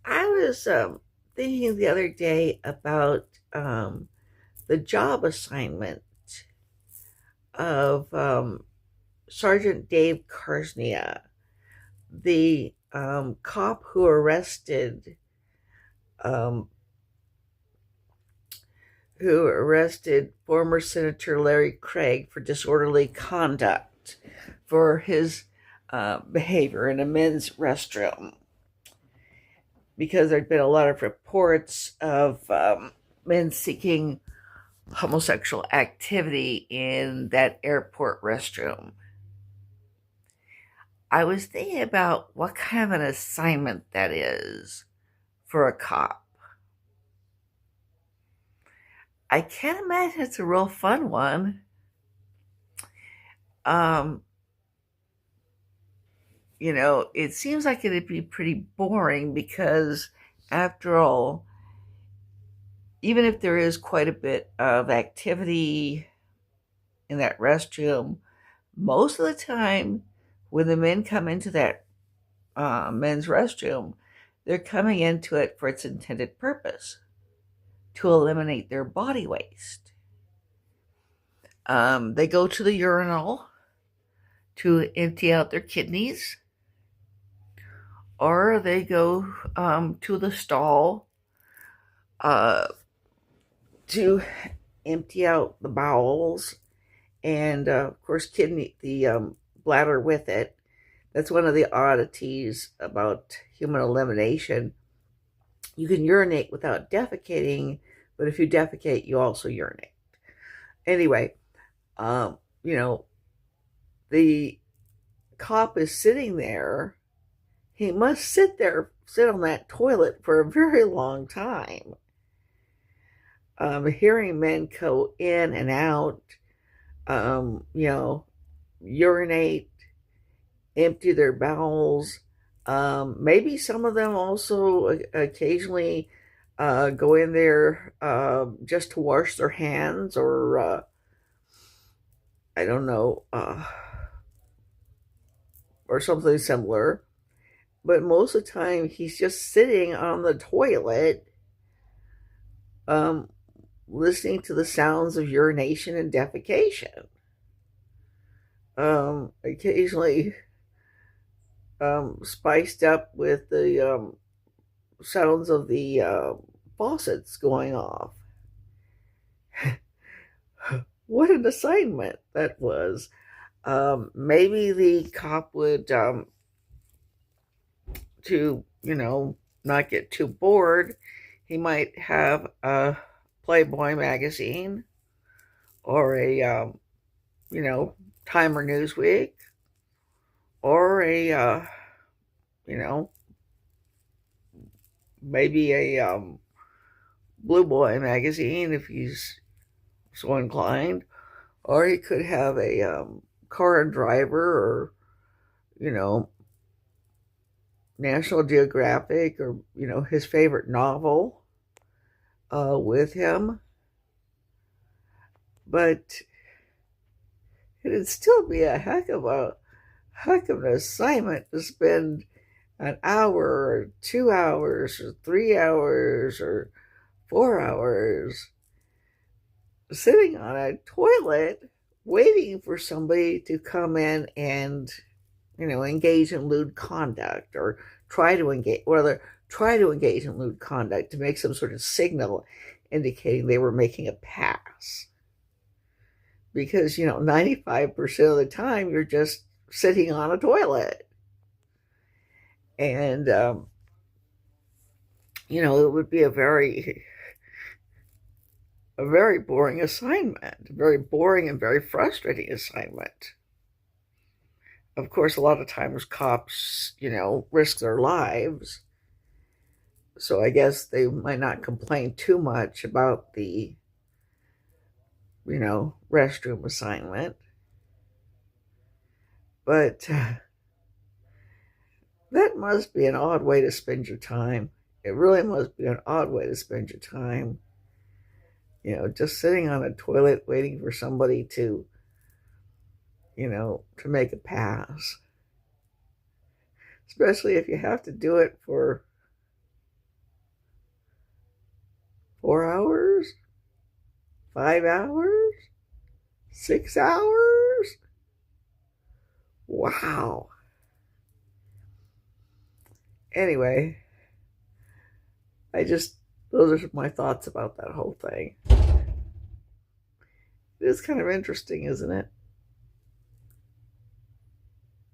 I was thinking the other day about the job assignment of Sergeant Dave Karsnia, the cop um, who arrested former Senator Larry Craig for disorderly conduct for his behavior in a men's restroom, because there'd been a lot of reports of men seeking homosexual activity in that airport restroom. I was thinking about what kind of an assignment that is for a cop. I can't imagine it's a real fun one. Um, it seems like it'd be pretty boring because, after all, even if there is quite a bit of activity in that restroom, most of the time when the men come into that men's restroom, they're coming into it for its intended purpose, to eliminate their body waste. They go to the urinal to empty out their kidneys, or they go to the stall uh, to empty out the bowels, and of course, the bladder with it. That's one of the oddities about human elimination. You can urinate without defecating, but if you defecate, you also urinate. Anyway, um, you know, the cop is sitting there. He must sit on that toilet for a very long time, hearing men go in and out, um, you know, urinate, empty their bowels. Maybe some of them also occasionally go in there just to wash their hands, or I don't know, or something similar. But most of the time, he's just sitting on the toilet, um, listening to the sounds of urination and defecation. Occasionally, spiced up with the sounds of the faucets going off. What an assignment that was. Maybe the cop would, to, not get too bored, he might have a Playboy magazine, or a, you know, Time or Newsweek, or a, you know, maybe a Blue Boy magazine if he's so inclined, or he could have a Car and Driver, or, you know, National Geographic, or, his favorite novel with him. But it'd still be a heck of an assignment to spend an hour, or 2 hours, or 3 hours, or 4 hours sitting on a toilet waiting for somebody to come in and, engage in lewd conduct, or try to engage in lewd conduct to make some sort of signal indicating they were making a pass. Because, 95% of the time you're just sitting on a toilet. And, it would be a very boring assignment, a very boring and very frustrating assignment. Of course, a lot of times cops, risk their lives. So I guess they might not complain too much about the, restroom assignment. But that must be an odd way to spend your time. It really must be an odd way to spend your time. Just sitting on a toilet waiting for somebody to make a pass. Especially if you have to do it for 4 hours? 5 hours? 6 hours? Wow. Anyway, those are my thoughts about that whole thing. It is kind of interesting, isn't it?